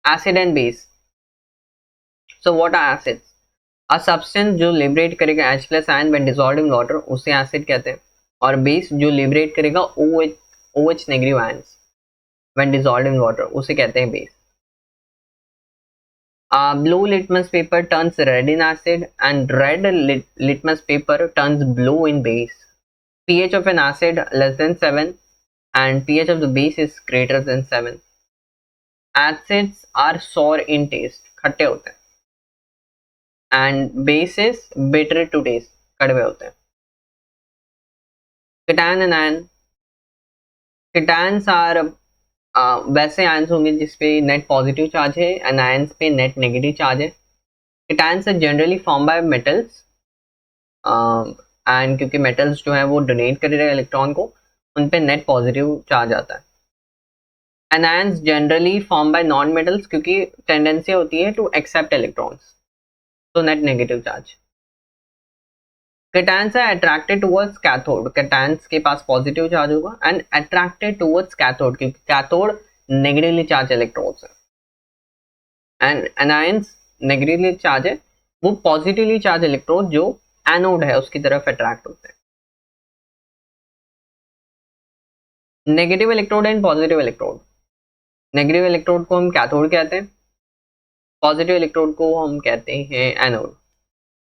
acid and base. So what are acids? A substance जो लिबरेट करेगा H plus ion when dissolved in water उसे एसिड कहते हैं, और बेस जो लिबरेट करेगा OH negative ions when dissolved in water उसे कहते हैं base. Blue litmus paper turns red in acid and red litmus paper turns blue in base. pH of an acid less than 7 and pH of the base is greater than 7. Acids are sour in taste, खट्टे होते हैं, and bases bitter to taste, कड़वे होते हैं। Cation and anion. Cations are वैसे ions होंगे जिसपे net positive charge है, एंड आयंस पे नेट नेगेटिव चार्ज है। Cations are generally formed by metals, and क्योंकि मेटल्स जो है वो डोनेट कर रहे हैं इलेक्ट्रॉन को, उन पे नेट पॉजिटिव चार्ज आता है। Anions generally formed by non metals, क्योंकि टेंडेंसी होती है टू एक्सेप्ट इलेक्ट्रॉन्स, तो net negative charge. Cations are attracted towards cathode, cations के पास पॉजिटिव चार्ज होगा, एंड अट्रैक्टेड टुवर्ड्स कैथोड, क्योंकि कैथोड नेगेटिवली चार्ज इलेक्ट्रॉन्स है, एंड एनायंस नेगेटिवली चार्ज है, वो पॉजिटिवली चार्ज इलेक्ट्रॉन जो एनोड है उसकी तरफ अट्रैक्ट होते हैं। Negative electrode and positive electrode. Negative electrode को हम कैथोड कहते हैं, पॉजिटिव इलेक्ट्रोड को हम कहते हैं anode.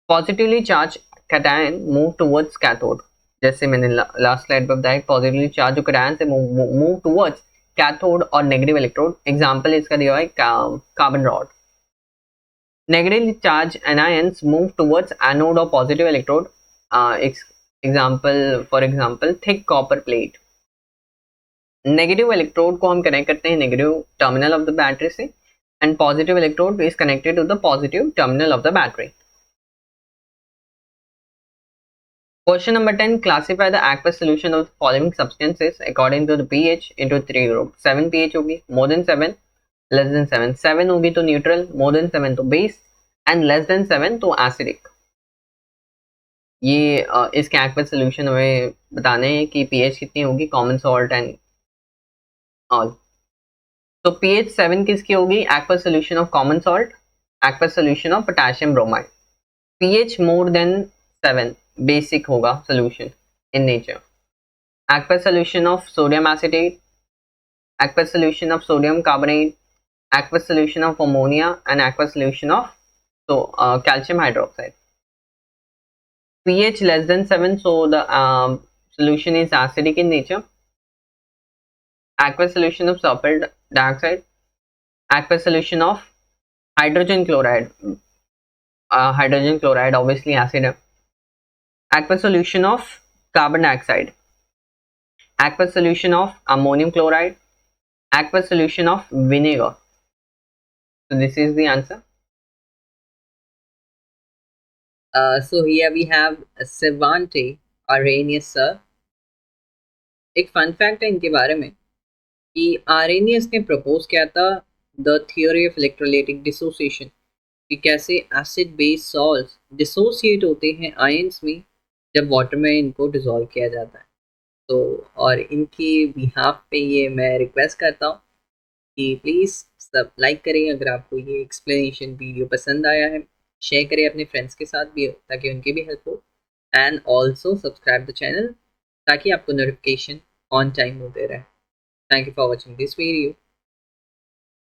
Positively charge cation move towards cathode, जैसे मैंने लास्ट स्लाइड पर बताया, पॉजिटिवली चार्ज जो कैटायन से मूव टुवर्ड्स कैथोड और नेगेटिव इलेक्ट्रोड। एग्जांपल इसका दिया हुआ है carbon rod. Negatively charge anions move towards anode और positive electrode. Example for example thick copper plate. Negative electrode को हम कनेक्ट करते हैं negative terminal of the battery से, and positive electrode is connected to the positive terminal of the battery. Question number 10. Classify the aqueous solution of the following substances according to the pH into three groups. 7 pH होगी, more than 7, less than 7. 7 होगी तो neutral, more than 7 तो base, and less than 7 तो acidic. ये इसके aqueous solution हमें बताने हैं कि pH कितनी होगी, common salt and all. तो pH 7 किसकी होगी? Aqueous solution of common salt, aqueous solution of potassium bromide. pH more than 7 basic होगा solution in nature. Aqueous solution of sodium acetate, aqueous solution of sodium carbonate, aqueous solution of ammonia and aqueous solution of calcium hydroxide. pH less than 7, so the solution is acidic in nature. Aqueous solution of sulfur dioxide, aqueous solution of hydrogen chloride, hydrogen chloride obviously acid. Aqueous solution of carbon dioxide, aqueous solution of ammonium chloride, aqueous solution of vinegar. So this is the answer. So here we have Cervante Arrhenius sir. एक fun fact है इनके बारे में कि Arrhenius ने propose किया था the theory of electrolytic dissociation, कि कैसे एसिड बेस सॉल्ट्स डिसोसिएट होते हैं आयंस में जब वाटर में इनको डिसॉल्व किया जाता है। तो और इनकी बिहाफ पे ये मैं रिक्वेस्ट करता हूँ कि प्लीज़ सब लाइक करें अगर आपको ये एक्सप्लेनेशन वीडियो पसंद आया है, शेयर करें अपने फ्रेंड्स के साथ भी ताकि उनकी भी हेल्प हो, and also subscribe the channel ताकि आपको नोटिफिकेशन ऑन टाइम होते रहे। Thank you for watching this video.